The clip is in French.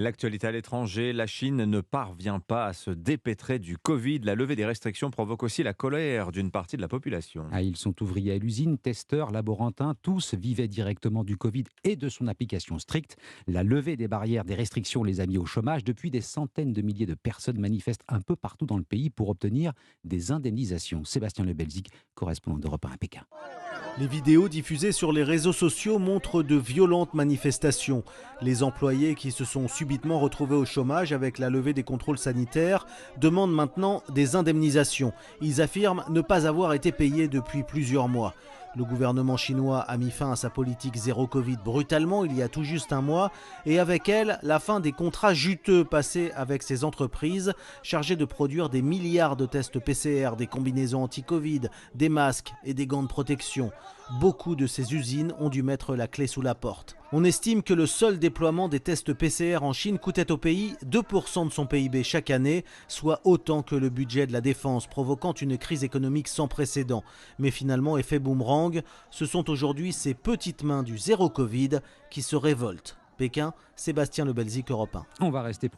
L'actualité à l'étranger, la Chine ne parvient pas à se dépêtrer du Covid. La levée des restrictions provoque aussi la colère d'une partie de la population. Ah, ils sont ouvriers à l'usine, testeurs, laborantins, tous vivaient directement du Covid et de son application stricte. La levée des barrières, des restrictions les a mis au chômage. Depuis, des centaines de milliers de personnes manifestent un peu partout dans le pays pour obtenir des indemnisations. Sébastien Lebelzik, correspondant d'Europe 1 à Pékin. Les vidéos diffusées sur les réseaux sociaux montrent de violentes manifestations. Les employés qui se sont subitement retrouvés au chômage avec la levée des contrôles sanitaires demandent maintenant des indemnisations. Ils affirment ne pas avoir été payés depuis plusieurs mois. Le gouvernement chinois a mis fin à sa politique zéro Covid brutalement il y a tout juste un mois et avec elle, la fin des contrats juteux passés avec ces entreprises chargées de produire des milliards de tests PCR, des combinaisons anti-Covid, des masques et des gants de protection. Beaucoup de ces usines ont dû mettre la clé sous la porte. On estime que le seul déploiement des tests PCR en Chine coûtait au pays 2% de son PIB chaque année, soit autant que le budget de la défense, provoquant une crise économique sans précédent. Mais finalement, effet boomerang, ce sont aujourd'hui ces petites mains du zéro Covid qui se révoltent. Pékin, Sébastien Lebelzik, Europe 1. On va rester